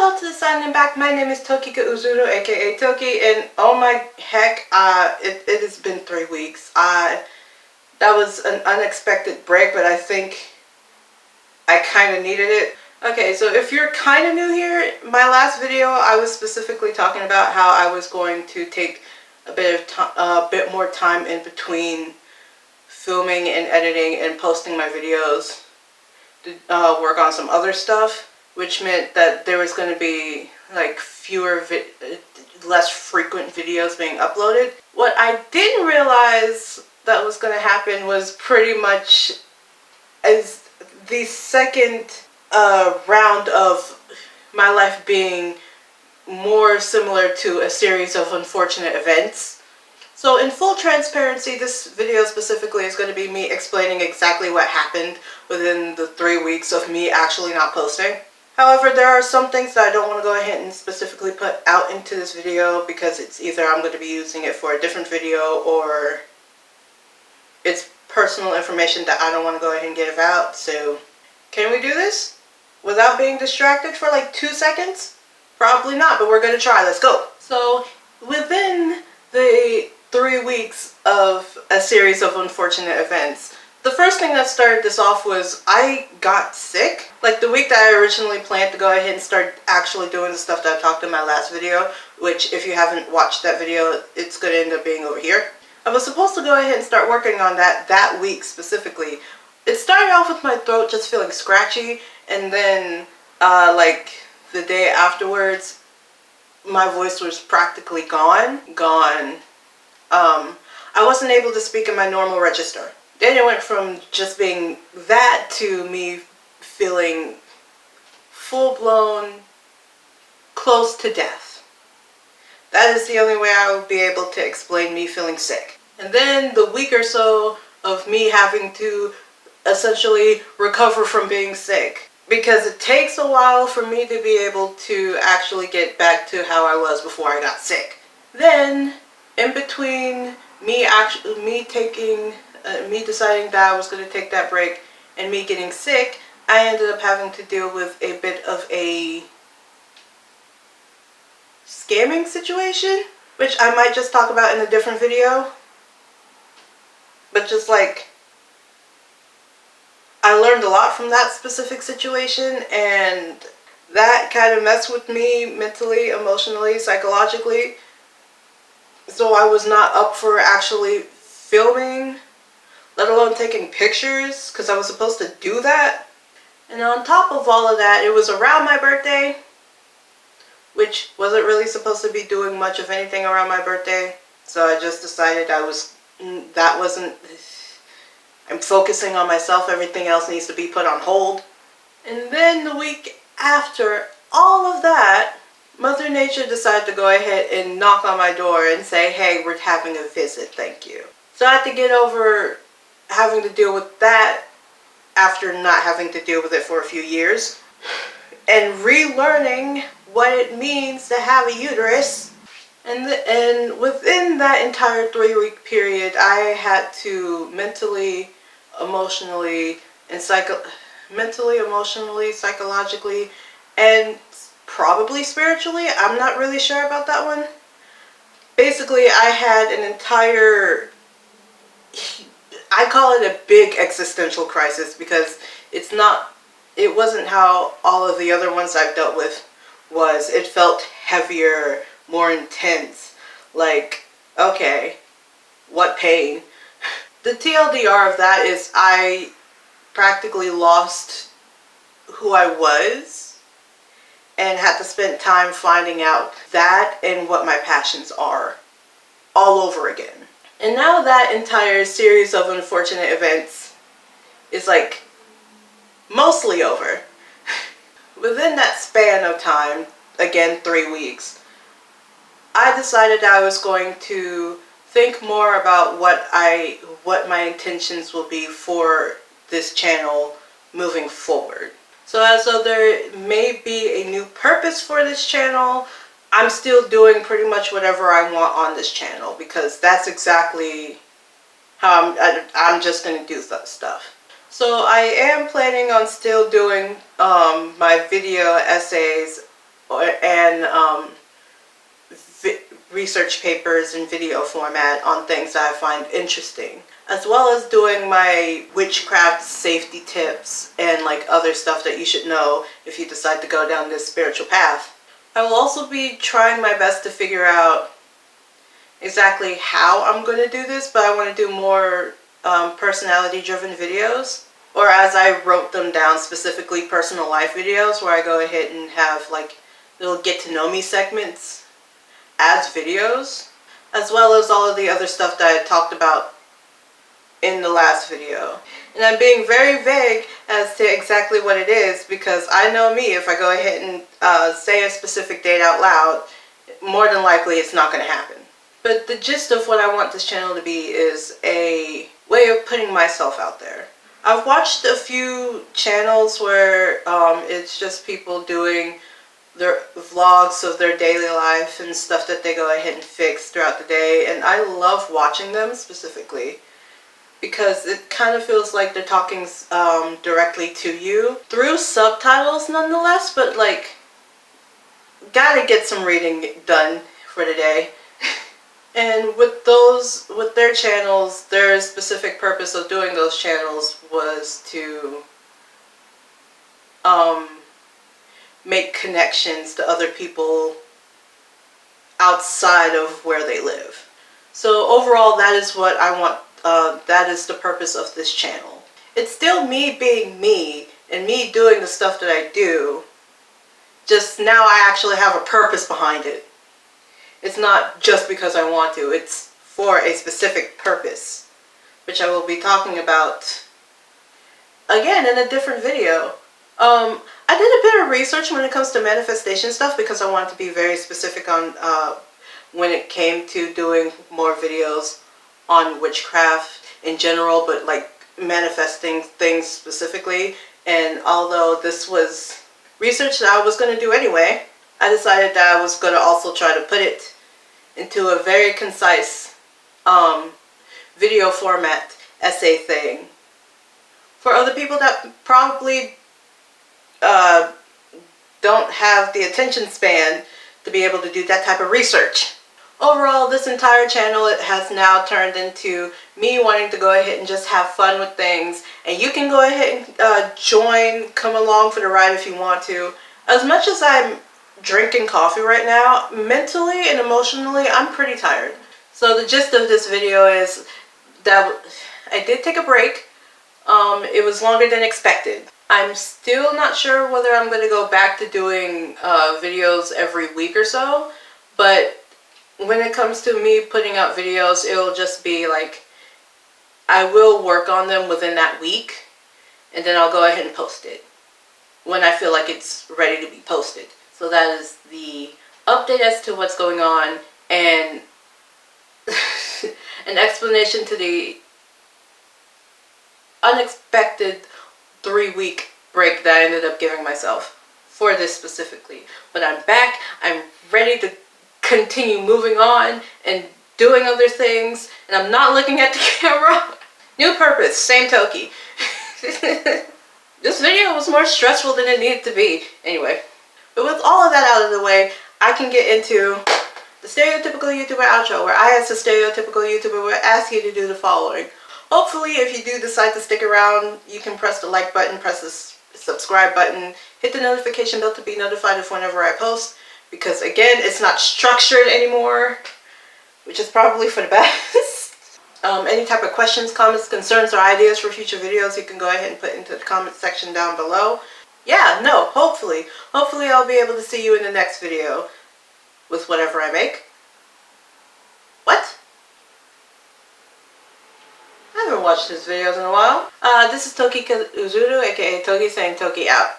Hello to the sun and back. My name is Tokika Uzuru, aka Toki, and oh my heck, it has been 3 weeks. That was an unexpected break, but I think I kind of needed it. Okay, so if you're kind of new here, my last video I was specifically talking about how I was going to take a bit more time in between filming and editing and posting my videos to work on some other stuff, which meant that there was going to be like less frequent videos being uploaded. What I didn't realize that was going to happen was pretty much as the second round of my life being more similar to a series of unfortunate events. So in full transparency, this video specifically is going to be me explaining exactly what happened within the 3 weeks of me actually not posting. However, there are some things that I don't want to go ahead and specifically put out into this video because it's either I'm going to be using it for a different video or it's personal information that I don't want to go ahead and give out. So can we do this without being distracted for like 2 seconds? Probably not, but we're going to try. Let's go. So within the 3 weeks of a series of unfortunate events, the first thing that started this off was I got sick. Like the week that I originally planned to go ahead and start actually doing the stuff that I talked in my last video, which if you haven't watched that video, it's going to end up being over here. I was supposed to go ahead and start working on that week specifically. It started off with my throat just feeling scratchy, and then like the day afterwards, my voice was practically gone. I wasn't able to speak in my normal register. Then it went from just being that to me feeling full-blown close to death. That is the only way I would be able to explain me feeling sick. And then the week or so of me having to essentially recover from being sick. Because it takes a while for me to be able to actually get back to how I was before I got sick. Then, in between me deciding that I was going to take that break and me getting sick, I ended up having to deal with a bit of a scamming situation, which I might just talk about in a different video. But just like, I learned a lot from that specific situation, and that kind of messed with me mentally, emotionally, psychologically. So I was not up for actually filming, let alone taking pictures, because I was supposed to do that. And on top of all of that, it was around my birthday, which wasn't really supposed to be doing much of anything around my birthday. So I just decided I'm focusing on myself, everything else needs to be put on hold. And then the week after all of that, Mother Nature decided to go ahead and knock on my door and say, hey, we're having a visit, thank you. So I had to get over having to deal with that after not having to deal with it for a few years. And relearning what it means to have a uterus. And within that entire 3-week period, I had to mentally, emotionally, psychologically, and probably spiritually, I'm not really sure about that one. Basically, I had an entire, I call it a big existential crisis because it wasn't how all of the other ones I've dealt with was. It felt heavier, more intense. Like, okay, what pain? The TLDR of that is I practically lost who I was and had to spend time finding out that and what my passions are all over again. And now that entire series of unfortunate events is like mostly over. Within that span of time, again 3 weeks, I decided I was going to think more about what my intentions will be for this channel moving forward. So as though there may be a new purpose for this channel, I'm still doing pretty much whatever I want on this channel because that's exactly how I'm just going to do that stuff. So I am planning on still doing my video essays and research papers in video format on things that I find interesting, as well as doing my witchcraft safety tips and like other stuff that you should know if you decide to go down this spiritual path. I will also be trying my best to figure out exactly how I'm going to do this, but I want to do more personality driven videos, or as I wrote them down, specifically personal life videos, where I go ahead and have like little get to know me segments as videos, as well as all of the other stuff that I talked about in the last video. And I'm being very vague as to exactly what it is, because I know me, if I go ahead and say a specific date out loud, more than likely it's not going to happen. But the gist of what I want this channel to be is a way of putting myself out there. I've watched a few channels where it's just people doing their vlogs of their daily life and stuff that they go ahead and fix throughout the day, and I love watching them specifically because it kind of feels like they're talking directly to you through subtitles nonetheless, but like gotta get some reading done for the day. And with their channels, their specific purpose of doing those channels was to make connections to other people outside of where they live. So overall, that is what I want. That is the purpose of this channel. It's still me being me and me doing the stuff that I do. Just now I actually have a purpose behind it. It's not just because I want to. It's for a specific purpose, which I will be talking about again in a different video. I did a bit of research when it comes to manifestation stuff because I wanted to be very specific on when it came to doing more videos on witchcraft in general, but like manifesting things specifically. And although this was research that I was going to do anyway, I decided that I was going to also try to put it into a very concise video format essay thing for other people that probably don't have the attention span to be able to do that type of research. Overall, this entire channel, it has now turned into me wanting to go ahead and just have fun with things, and you can go ahead and come along for the ride if you want to. As much as I'm drinking coffee right now, mentally and emotionally, I'm pretty tired. So the gist of this video is that I did take a break. It was longer than expected. I'm still not sure whether I'm going to go back to doing videos every week or so, but when it comes to me putting out videos, it'll just be like, I will work on them within that week, and then I'll go ahead and post it when I feel like it's ready to be posted. So that is the update as to what's going on, and an explanation to the unexpected 3-week break that I ended up giving myself for this specifically. But I'm back. I'm ready to continue moving on and doing other things, and I'm not looking at the camera. New purpose, same Toki. This video was more stressful than it needed to be. Anyway, but with all of that out of the way, I can get into the stereotypical YouTuber outro, where I, as a stereotypical YouTuber, would ask you to do the following. Hopefully, if you do decide to stick around, you can press the like button, press the subscribe button, hit the notification bell to be notified of whenever I post, because again, it's not structured anymore, which is probably for the best. Any type of questions, comments, concerns, or ideas for future videos, you can go ahead and put into the comment section down below. Yeah, no, hopefully I'll be able to see you in the next video with whatever I make. What? I haven't watched his videos in a while. This is Tokika Uzuru, aka Toki, saying Toki out.